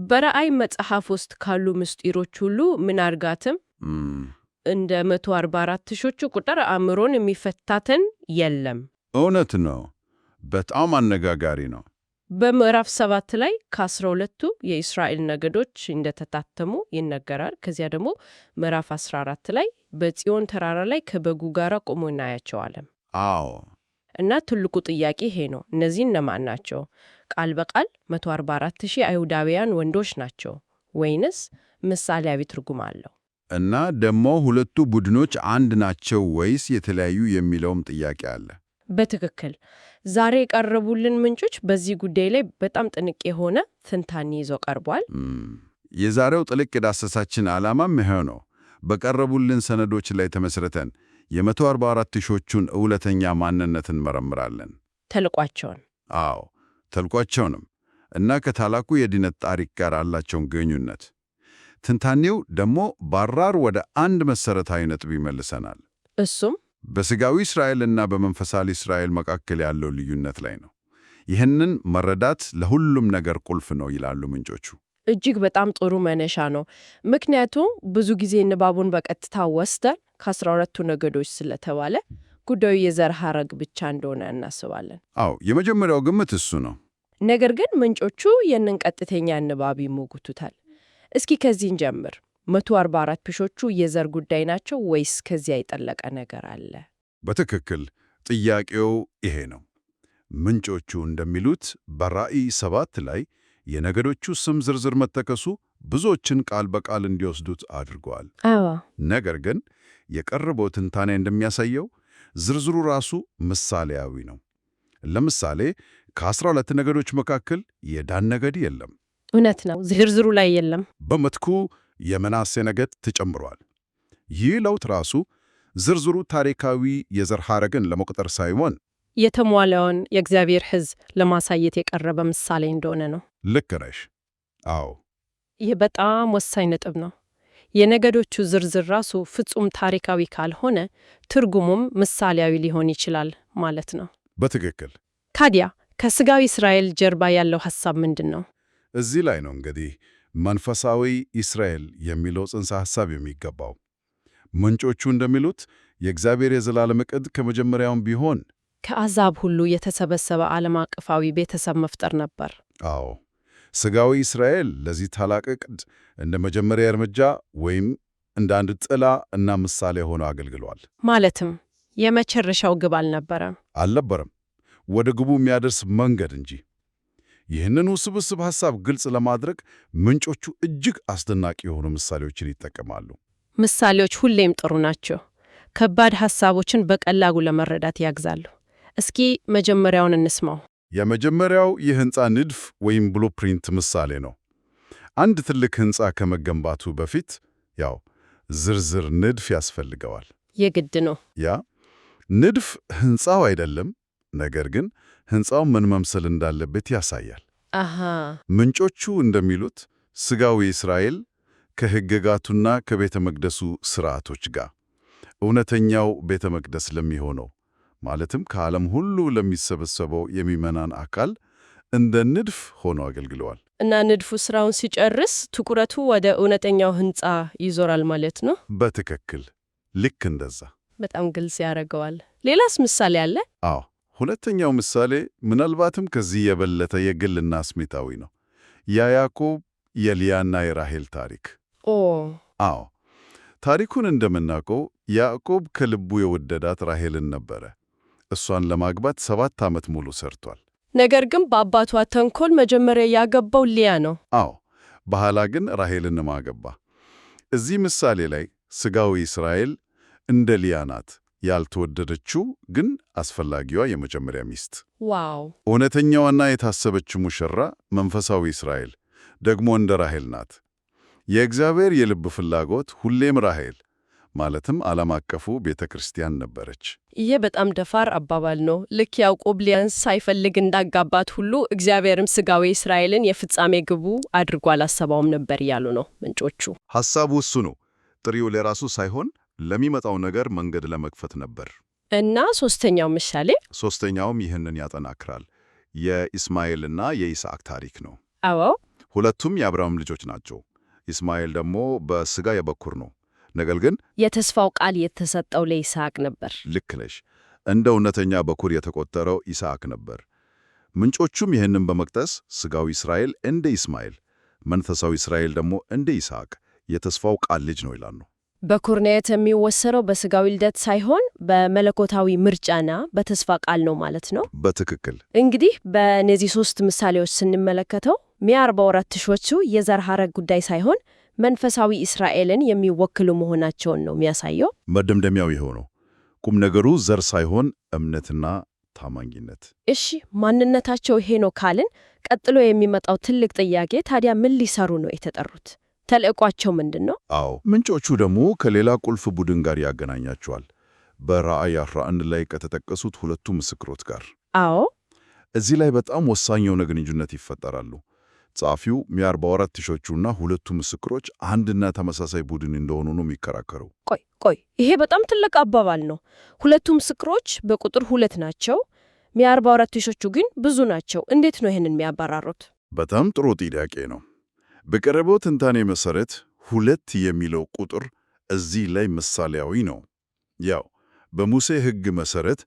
በራእይ መጽሐፍ ውስጥ ካሉ ምስጢሮች ሁሉ ምን አርጋትም እንደ 144 ሺዎቹ ቁጥር አእምሮን የሚፈታተን የለም። እውነት ነው። በጣም አነጋጋሪ ነው። በምዕራፍ 7 ላይ ከ12ቱ የእስራኤል ነገዶች እንደተታተሙ ይነገራል። ከዚያ ደግሞ ምዕራፍ 14 ላይ በጽዮን ተራራ ላይ ከበጉ ጋር ቆሞ እናያቸዋለን። አዎ። እና ትልቁ ጥያቄ ይሄ ነው። እነዚህ እነማን ናቸው? ቃል በቃል 144,000 አይሁዳውያን ወንዶች ናቸው ወይንስ ምሳሌያዊ ትርጉም አለው? እና ደግሞ ሁለቱ ቡድኖች አንድ ናቸው ወይስ የተለያዩ የሚለውም ጥያቄ አለ። በትክክል ዛሬ የቀረቡልን ምንጮች በዚህ ጉዳይ ላይ በጣም ጥንቅ የሆነ ትንታኔ ይዘው ቀርቧል። የዛሬው ጥልቅ ዳሰሳችን ዓላማም ይሄው ነው። በቀረቡልን ሰነዶች ላይ ተመስርተን የ144 ሺዎቹን እውነተኛ ማንነት እንመረምራለን። ተልቋቸውን። አዎ ተልቋቸውንም እና ከታላቁ የድነት ታሪክ ጋር ያላቸውን ግንኙነት። ትንታኔው ደግሞ ባራር ወደ አንድ መሰረታዊ ነጥብ ይመልሰናል። እሱም በሥጋዊ እስራኤልና በመንፈሳዊ እስራኤል መካከል ያለው ልዩነት ላይ ነው። ይህንን መረዳት ለሁሉም ነገር ቁልፍ ነው ይላሉ ምንጮቹ። እጅግ በጣም ጥሩ መነሻ ነው። ምክንያቱም ብዙ ጊዜ ንባቡን በቀጥታ ወስደን ከ12ቱ ነገዶች ስለተባለ ጉዳዩ የዘር ሐረግ ብቻ እንደሆነ እናስባለን። አዎ የመጀመሪያው ግምት እሱ ነው። ነገር ግን ምንጮቹ ይህንን ቀጥተኛ ንባብ ይሞግቱታል። እስኪ ከዚህ እንጀምር። 144 ሺዎቹ የዘር ጉዳይ ናቸው ወይስ ከዚያ የጠለቀ ነገር አለ? በትክክል ጥያቄው ይሄ ነው። ምንጮቹ እንደሚሉት በራእይ 7 ላይ የነገዶቹ ስም ዝርዝር መጠቀሱ ብዙዎችን ቃል በቃል እንዲወስዱት አድርገዋል። ነገር ግን የቀረበው ትንታኔ እንደሚያሳየው ዝርዝሩ ራሱ ምሳሌያዊ ነው። ለምሳሌ ከ12 ነገዶች መካከል የዳን ነገድ የለም። እውነት ነው፣ ዝርዝሩ ላይ የለም። በምትኩ የምናሴ ነገድ ተጨምሯል። ይህ ለውጥ ራሱ ዝርዝሩ ታሪካዊ የዘር ሐረግን ለመቁጠር ሳይሆን የተሟላውን የእግዚአብሔር ሕዝብ ለማሳየት የቀረበ ምሳሌ እንደሆነ ነው። ልክ ነሽ። አዎ ይህ በጣም ወሳኝ ነጥብ ነው። የነገዶቹ ዝርዝር ራሱ ፍጹም ታሪካዊ ካልሆነ ትርጉሙም ምሳሌያዊ ሊሆን ይችላል ማለት ነው። በትክክል። ታዲያ ከሥጋዊ እስራኤል ጀርባ ያለው ሐሳብ ምንድን ነው? እዚህ ላይ ነው እንግዲህ መንፈሳዊ እስራኤል የሚለው ጽንሰ ሐሳብ የሚገባው። ምንጮቹ እንደሚሉት የእግዚአብሔር የዘላለም ዕቅድ ከመጀመሪያውም ቢሆን ከአሕዛብ ሁሉ የተሰበሰበ ዓለም አቀፋዊ ቤተሰብ መፍጠር ነበር። አዎ ሥጋዊ እስራኤል ለዚህ ታላቅ ዕቅድ እንደ መጀመሪያ እርምጃ ወይም እንደ አንድ ጥላ እና ምሳሌ ሆኖ አገልግሏል። ማለትም የመጨረሻው ግብ አልነበረም፣ ወደ ግቡ የሚያደርስ መንገድ እንጂ። ይህንን ውስብስብ ሐሳብ ግልጽ ለማድረግ ምንጮቹ እጅግ አስደናቂ የሆኑ ምሳሌዎችን ይጠቀማሉ። ምሳሌዎች ሁሌም ጥሩ ናቸው። ከባድ ሐሳቦችን በቀላሉ ለመረዳት ያግዛሉ። እስኪ መጀመሪያውን እንስማው። የመጀመሪያው የሕንፃ ንድፍ ወይም ብሉፕሪንት ምሳሌ ነው። አንድ ትልቅ ሕንፃ ከመገንባቱ በፊት ዝርዝር ንድፍ ያስፈልገዋል። የግድ ነው። ያ ንድፍ ሕንፃው አይደለም፣ ነገር ግን ሕንፃው ምን መምሰል እንዳለበት ያሳያል። ምንጮቹ እንደሚሉት ሥጋዊ እስራኤል ከሕግጋቱና ከቤተ መቅደሱ ሥርዓቶች ጋር እውነተኛው ቤተ መቅደስ ለሚሆነው ማለትም ከዓለም ሁሉ ለሚሰበሰበው የሚመናን አካል እንደ ንድፍ ሆኖ አገልግለዋል። እና ንድፉ ሥራውን ሲጨርስ ትኩረቱ ወደ እውነተኛው ሕንፃ ይዞራል ማለት ነው። በትክክል ልክ እንደዛ። በጣም ግልጽ ያደርገዋል። ሌላስ ምሳሌ አለ? አዎ ሁለተኛው ምሳሌ ምናልባትም ከዚህ የበለጠ የግልና ስሜታዊ ነው። የያዕቆብ የልያና የራሔል ታሪክ። አዎ ታሪኩን እንደምናውቀው ያዕቆብ ከልቡ የወደዳት ራሔልን ነበረ። እሷን ለማግባት 7 ዓመት ሙሉ ሰርቷል። ነገር ግን በአባቷ ተንኮል መጀመሪያ ያገባው ልያ ነው። አዎ በኋላ ግን ራሔልን ማገባ። እዚህ ምሳሌ ላይ ሥጋዊ እስራኤል እንደ ልያ ናት፣ ያልተወደደችው ግን አስፈላጊዋ የመጀመሪያ ሚስት። ዋው! እውነተኛዋና የታሰበችው ሙሽራ መንፈሳዊ እስራኤል ደግሞ እንደ ራሔል ናት። የእግዚአብሔር የልብ ፍላጎት ሁሌም ራሔል ማለትም ዓለም አቀፉ ቤተ ክርስቲያን ነበረች። ይህ በጣም ደፋር አባባል ነው። ልክ ያዕቆብ ልያን ሳይፈልግ እንዳጋባት ሁሉ እግዚአብሔርም ሥጋዊ እስራኤልን የፍጻሜ ግቡ አድርጎ አላሰባውም ነበር እያሉ ነው ምንጮቹ። ሐሳቡ እሱ ነው። ጥሪው ለራሱ ሳይሆን ለሚመጣው ነገር መንገድ ለመክፈት ነበር። እና ሦስተኛው ምሳሌ? ሦስተኛውም ይህንን ያጠናክራል። የኢስማኤልና የይስሐቅ ታሪክ ነው። አዎ ሁለቱም የአብርሃም ልጆች ናቸው። ኢስማኤል ደግሞ በሥጋ የበኩር ነው። ነገር ግን የተስፋው ቃል የተሰጠው ለይስሐቅ ነበር። ልክ ነሽ። እንደ እውነተኛ በኩር የተቆጠረው ይስሐቅ ነበር። ምንጮቹም ይህንን በመጥቀስ ሥጋዊ እስራኤል እንደ ኢስማኤል፣ መንፈሳዊ እስራኤል ደግሞ እንደ ይስሐቅ የተስፋው ቃል ልጅ ነው ይላሉ። በኩርነት የሚወሰነው በሥጋዊ ልደት ሳይሆን በመለኮታዊ ምርጫና በተስፋ ቃል ነው ማለት ነው። በትክክል። እንግዲህ በእነዚህ 3 ምሳሌዎች ስንመለከተው 144 ሺዎቹ የዘር ሐረግ ጉዳይ ሳይሆን መንፈሳዊ እስራኤልን የሚወክሉ መሆናቸውን ነው የሚያሳየው። መደምደሚያው ይኸው ነው። ቁም ነገሩ ዘር ሳይሆን እምነትና ታማኝነት። እሺ፣ ማንነታቸው ይሄ ነው ካልን ቀጥሎ የሚመጣው ትልቅ ጥያቄ ታዲያ ምን ሊሰሩ ነው የተጠሩት? ተልዕቋቸው ምንድን ነው? አዎ፣ ምንጮቹ ደግሞ ከሌላ ቁልፍ ቡድን ጋር ያገናኛቸዋል። በራእይ 11 ላይ ከተጠቀሱት ሁለቱ ምስክሮች ጋር። አዎ፣ እዚህ ላይ በጣም ወሳኝ የሆነ ግንኙነት ይፈጠራሉ። ጸሐፊው 144 ሺዎቹና ሁለቱ ምስክሮች አንድና ተመሳሳይ ቡድን እንደሆኑ ነው የሚከራከረው። ቆይ፣ ይሄ በጣም ትልቅ አባባል ነው። ሁለቱ ምስክሮች በቁጥር 2 ናቸው፣ 144 ሺዎቹ ግን ብዙ ናቸው። እንዴት ነው ይህንን የሚያባራሩት? በጣም ጥሩ ጥያቄ ነው። በቀረበው ትንታኔ መሰረት 2 የሚለው ቁጥር እዚህ ላይ ምሳሌያዊ ነው። ያው በሙሴ ሕግ መሰረት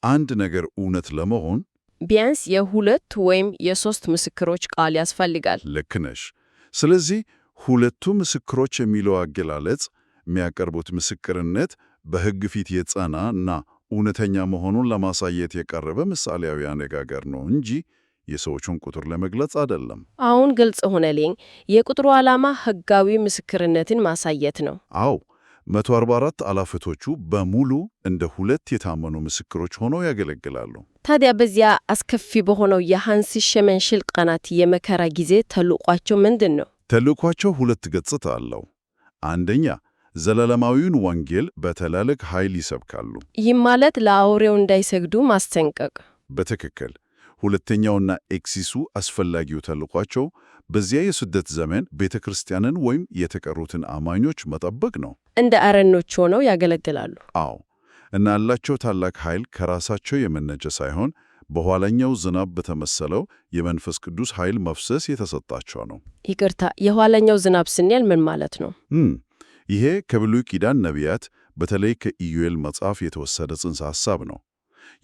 አንድ ነገር እውነት ለመሆን ቢያንስ የ2 ወይም የ3 ምስክሮች ቃል ያስፈልጋል። ልክ ነሽ። ስለዚህ ሁለቱ ምስክሮች የሚለው አገላለጽ የሚያቀርቡት ምስክርነት በሕግ ፊት የጸና እና እውነተኛ መሆኑን ለማሳየት የቀረበ ምሳሌያዊ አነጋገር ነው እንጂ የሰዎቹን ቁጥር ለመግለጽ አይደለም። አሁን ግልጽ ሆነልኝ። የቁጥሩ ዓላማ ሕጋዊ ምስክርነትን ማሳየት ነው። አዎ፣ 144 አላፍቶቹ በሙሉ እንደ 2 የታመኑ ምስክሮች ሆነው ያገለግላሉ። ታዲያ በዚያ አስከፊ በሆነው የሃንስ ሸመንሽል ቀናት የመከራ ጊዜ ተልዕኳቸው ምንድን ነው? ተልዕኳቸው 2 ገጽታ አለው። አንደኛ፣ ዘላለማዊውን ወንጌል በትላልቅ ኃይል ይሰብካሉ። ይህም ማለት ለአውሬው እንዳይሰግዱ ማስጠንቀቅ። በትክክል። ሁለተኛውና ኤክሲሱ አስፈላጊው ተልዕኳቸው በዚያ የስደት ዘመን ቤተ ክርስቲያንን ወይም የተቀሩትን አማኞች መጠበቅ ነው። እንደ አረኖች ሆነው ያገለግላሉ። አዎ፣ እና ያላቸው ታላቅ ኃይል ከራሳቸው የመነጨ ሳይሆን በኋለኛው ዝናብ በተመሰለው የመንፈስ ቅዱስ ኃይል መፍሰስ የተሰጣቸው ነው። ይቅርታ፣ የኋለኛው ዝናብ ስንል ምን ማለት ነው? ይሄ ከብሉይ ኪዳን ነቢያት በተለይ ከኢዩኤል መጽሐፍ የተወሰደ ጽንሰ ሐሳብ ነው።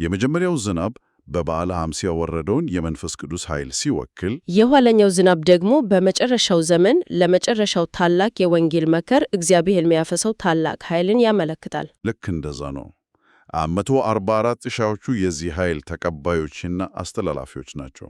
የመጀመሪያው ዝናብ በበዓለ ሐምሳ ያወረደውን የመንፈስ ቅዱስ ኃይል ሲወክል፣ የኋለኛው ዝናብ ደግሞ በመጨረሻው ዘመን ለመጨረሻው ታላቅ የወንጌል መከር እግዚአብሔር የሚያፈሰው ታላቅ ኃይልን ያመለክታል። ልክ እንደዛ ነው። 144 ሺዎቹ የዚህ ኃይል ተቀባዮችና አስተላላፊዎች ናቸው።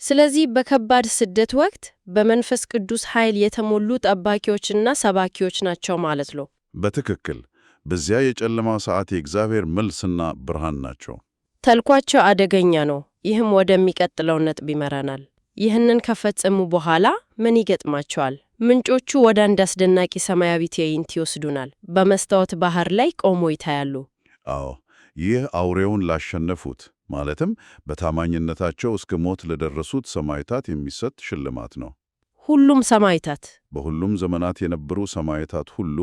ስለዚህ በከባድ ስደት ወቅት በመንፈስ ቅዱስ ኃይል የተሞሉ ጠባቂዎችና ሰባኪዎች ናቸው ማለት ነው። በትክክል። በዚያ የጨለማ ሰዓት የእግዚአብሔር መልስና ብርሃን ናቸው። ተልኳቸው አደገኛ ነው። ይህም ወደሚቀጥለው ነጥብ ይመራናል። ይህንን ከፈጸሙ በኋላ ምን ይገጥማቸዋል? ምንጮቹ ወደ አንድ አስደናቂ ሰማያዊ ትዕይንት ይወስዱናል። በመስታወት ባህር ላይ ቆሞ ይታያሉ። አዎ፣ ይህ አውሬውን ላሸነፉት ማለትም በታማኝነታቸው እስከ ሞት ለደረሱት ሰማዕታት የሚሰጥ ሽልማት ነው። ሁሉም ሰማዕታት፣ በሁሉም ዘመናት የነበሩ ሰማዕታት ሁሉ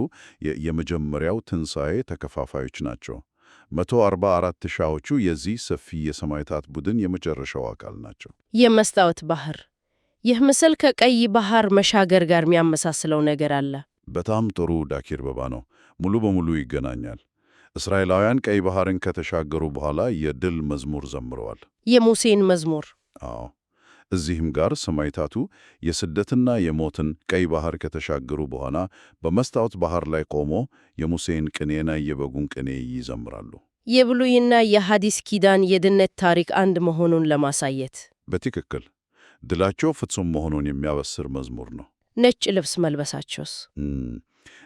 የመጀመሪያው ትንሣኤ ተከፋፋዮች ናቸው። 144 ሺዎቹ የዚህ ሰፊ የሰማዕታት ቡድን የመጨረሻው አካል ናቸው። የመስታወት ባህር፣ ይህ ምስል ከቀይ ባህር መሻገር ጋር የሚያመሳስለው ነገር አለ። በጣም ጥሩ ዳኪር በባ ነው። ሙሉ በሙሉ ይገናኛል። እስራኤላውያን ቀይ ባህርን ከተሻገሩ በኋላ የድል መዝሙር ዘምረዋል። የሙሴን መዝሙር። አዎ፣ እዚህም ጋር ሰማዕታቱ የስደትና የሞትን ቀይ ባህር ከተሻገሩ በኋላ በመስታወት ባህር ላይ ቆሞ የሙሴን ቅኔና የበጉን ቅኔ ይዘምራሉ። የብሉይና የሐዲስ ኪዳን የድነት ታሪክ አንድ መሆኑን ለማሳየት። በትክክል ድላቸው ፍጹም መሆኑን የሚያበስር መዝሙር ነው። ነጭ ልብስ መልበሳቸውስ?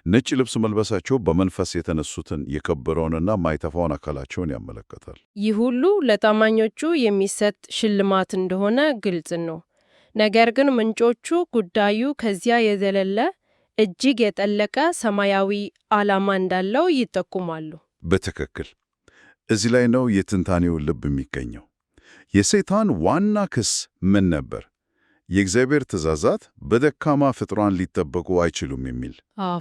ነጭ ልብስ መልበሳቸው በመንፈስ የተነሱትን የከበረውንና ማይጠፋውን አካላቸውን ያመለክታል። ይህ ሁሉ ለታማኞቹ የሚሰጥ ሽልማት እንደሆነ ግልጽ ነው። ነገር ግን ምንጮቹ ጉዳዩ ከዚያ የዘለለ እጅግ የጠለቀ ሰማያዊ ዓላማ እንዳለው ይጠቁማሉ። በትክክል እዚህ ላይ ነው የትንታኔው ልብ የሚገኘው። የሰይጣን ዋና ክስ ምን ነበር? የእግዚአብሔር ትእዛዛት በደካማ ፍጥሯን ሊጠበቁ አይችሉም የሚል፣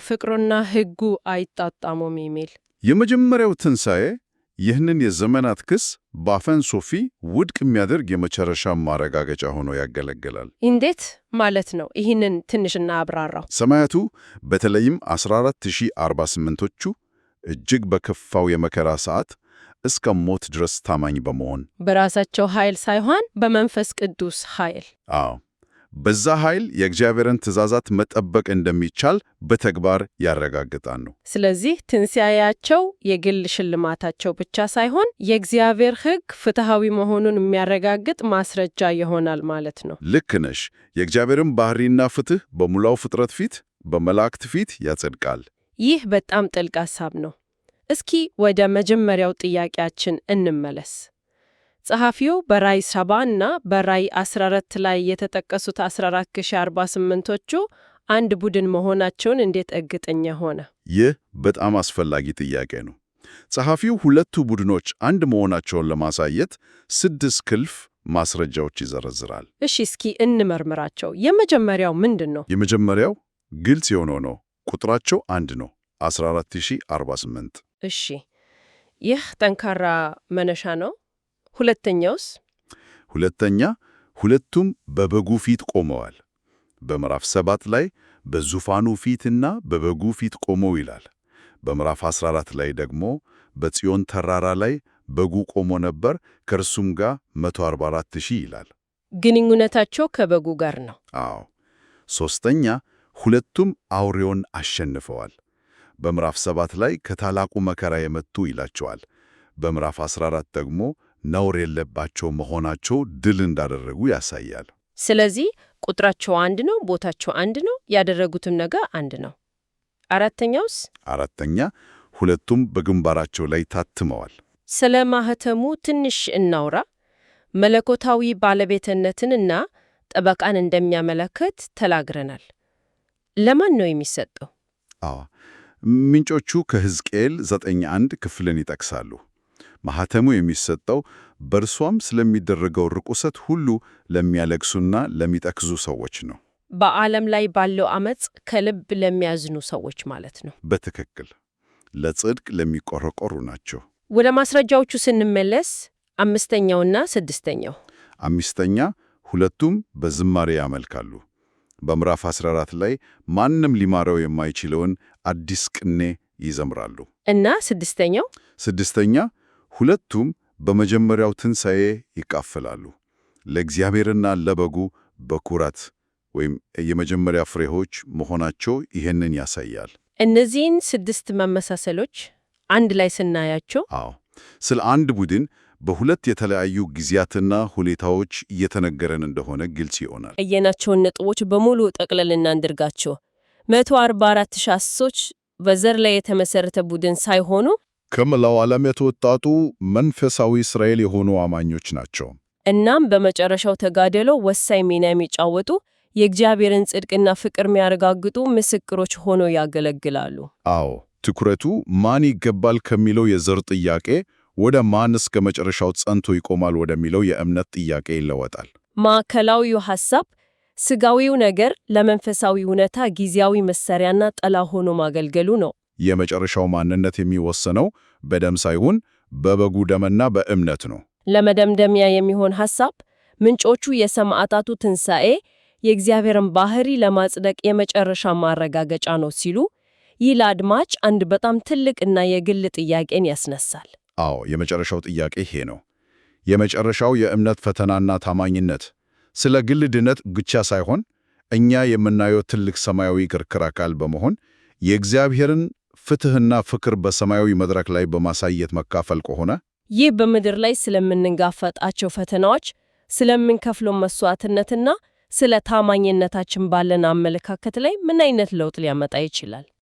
ፍቅሩና ሕጉ አይጣጣሙም የሚል። የመጀመሪያው ትንሣኤ ይህንን የዘመናት ክስ በአፈን ሶፊ ውድቅ የሚያደርግ የመጨረሻ ማረጋገጫ ሆኖ ያገለግላል። እንዴት ማለት ነው? ይህንን ትንሽ እናብራራው። ሰማያቱ በተለይም 14048ቶቹ እጅግ በከፋው የመከራ ሰዓት እስከ ሞት ድረስ ታማኝ በመሆን በራሳቸው ኃይል ሳይሆን በመንፈስ ቅዱስ ኃይል። አዎ፣ በዛ ኃይል የእግዚአብሔርን ትእዛዛት መጠበቅ እንደሚቻል በተግባር ያረጋግጣሉ። ስለዚህ ትንሣኤያቸው የግል ሽልማታቸው ብቻ ሳይሆን የእግዚአብሔር ሕግ ፍትሐዊ መሆኑን የሚያረጋግጥ ማስረጃ ይሆናል ማለት ነው። ልክ ነሽ። የእግዚአብሔርን ባህሪና ፍትሕ በሙላው ፍጥረት ፊት፣ በመላእክት ፊት ያጸድቃል። ይህ በጣም ጥልቅ ሐሳብ ነው። እስኪ ወደ መጀመሪያው ጥያቄያችን እንመለስ። ጸሐፊው በራእይ 7 እና በራእይ 14 ላይ የተጠቀሱት 14048ቶቹ አንድ ቡድን መሆናቸውን እንዴት እርግጠኛ ሆነ? ይህ በጣም አስፈላጊ ጥያቄ ነው። ጸሐፊው ሁለቱ ቡድኖች አንድ መሆናቸውን ለማሳየት 6 ቁልፍ ማስረጃዎች ይዘረዝራል። እሺ፣ እስኪ እንመርምራቸው። የመጀመሪያው ምንድን ነው? የመጀመሪያው ግልጽ የሆነው ነው። ቁጥራቸው አንድ ነው፣ 14048። እሺ፣ ይህ ጠንካራ መነሻ ነው። ሁለተኛውስ? ሁለተኛ፣ ሁለቱም በበጉ ፊት ቆመዋል። በምዕራፍ 7 ላይ በዙፋኑ ፊትና በበጉ ፊት ቆመው ይላል። በምዕራፍ 14 ላይ ደግሞ በጽዮን ተራራ ላይ በጉ ቆሞ ነበር፣ ከእርሱም ጋር 144,000 ይላል። ግንኙነታቸው ከበጉ ጋር ነው። አዎ። ሦስተኛ፣ ሁለቱም አውሬውን አሸንፈዋል። በምዕራፍ 7 ላይ ከታላቁ መከራ የመቱ ይላቸዋል። በምዕራፍ 14 ደግሞ ነውር የለባቸው መሆናቸው ድል እንዳደረጉ ያሳያል። ስለዚህ ቁጥራቸው አንድ ነው፣ ቦታቸው አንድ ነው፣ ያደረጉትም ነገር አንድ ነው። አራተኛውስ? አራተኛ፣ ሁለቱም በግንባራቸው ላይ ታትመዋል። ስለ ማህተሙ ትንሽ እናውራ። መለኮታዊ ባለቤትነትንና ጠበቃን እንደሚያመለክት ተናግረናል። ለማን ነው የሚሰጠው? አዎ፣ ምንጮቹ ከሕዝቅኤል 9:1 ክፍልን ይጠቅሳሉ። ማህተሙ የሚሰጠው በእርሷም ስለሚደረገው ርኩሰት ሁሉ ለሚያለቅሱና ለሚጠክዙ ሰዎች ነው። በዓለም ላይ ባለው ዓመፅ ከልብ ለሚያዝኑ ሰዎች ማለት ነው። በትክክል ለጽድቅ ለሚቆረቆሩ ናቸው። ወደ ማስረጃዎቹ ስንመለስ አምስተኛውና ስድስተኛው። አምስተኛ፣ ሁለቱም በዝማሬ ያመልካሉ። በምዕራፍ 14 ላይ ማንም ሊማረው የማይችለውን አዲስ ቅኔ ይዘምራሉ። እና ስድስተኛው? ስድስተኛ፣ ሁለቱም በመጀመሪያው ትንሣኤ ይካፈላሉ። ለእግዚአብሔርና ለበጉ በኩራት ወይም የመጀመሪያ ፍሬዎች መሆናቸው ይህንን ያሳያል። እነዚህን 6 መመሳሰሎች አንድ ላይ ስናያቸው፣ አዎ፣ ስለ አንድ ቡድን በሁለት የተለያዩ ጊዜያትና ሁኔታዎች እየተነገረን እንደሆነ ግልጽ ይሆናል። ያየናቸውን ነጥቦች በሙሉ ጠቅለል እናድርጋቸው። 144,000 አሶች በዘር ላይ የተመሰረተ ቡድን ሳይሆኑ ከመላው ዓለም የተወጣጡ መንፈሳዊ እስራኤል የሆኑ አማኞች ናቸው። እናም በመጨረሻው ተጋድሎ ወሳኝ ሚና የሚጫወቱ የእግዚአብሔርን ጽድቅና ፍቅር የሚያረጋግጡ ምስክሮች ሆነው ያገለግላሉ። አዎ፣ ትኩረቱ ማን ይገባል ከሚለው የዘር ጥያቄ ወደ ማን እስከ መጨረሻው ጸንቶ ይቆማል ወደሚለው የእምነት ጥያቄ ይለወጣል። ማዕከላዊው ሐሳብ ሥጋዊው ነገር ለመንፈሳዊ እውነታ ጊዜያዊ መሳሪያና ጠላ ሆኖ ማገልገሉ ነው። የመጨረሻው ማንነት የሚወሰነው በደም ሳይሆን በበጉ ደምና በእምነት ነው። ለመደምደሚያ የሚሆን ሐሳብ ምንጮቹ የሰማዕታቱ ትንሣኤ የእግዚአብሔርን ባህሪ ለማጽደቅ የመጨረሻ ማረጋገጫ ነው ሲሉ፣ ይህ ለአድማጭ አንድ በጣም ትልቅና የግል ጥያቄን ያስነሳል። አዎ፣ የመጨረሻው ጥያቄ ይሄ ነው። የመጨረሻው የእምነት ፈተናና ታማኝነት ስለ ግል ድነት ብቻ ሳይሆን እኛ የምናየው ትልቅ ሰማያዊ ክርክር አካል በመሆን የእግዚአብሔርን ፍትሕና ፍቅር በሰማያዊ መድረክ ላይ በማሳየት መካፈል ከሆነ ይህ በምድር ላይ ስለምንጋፈጣቸው ፈተናዎች፣ ስለምንከፍለው መስዋዕትነትና ስለ ታማኝነታችን ባለን አመለካከት ላይ ምን አይነት ለውጥ ሊያመጣ ይችላል?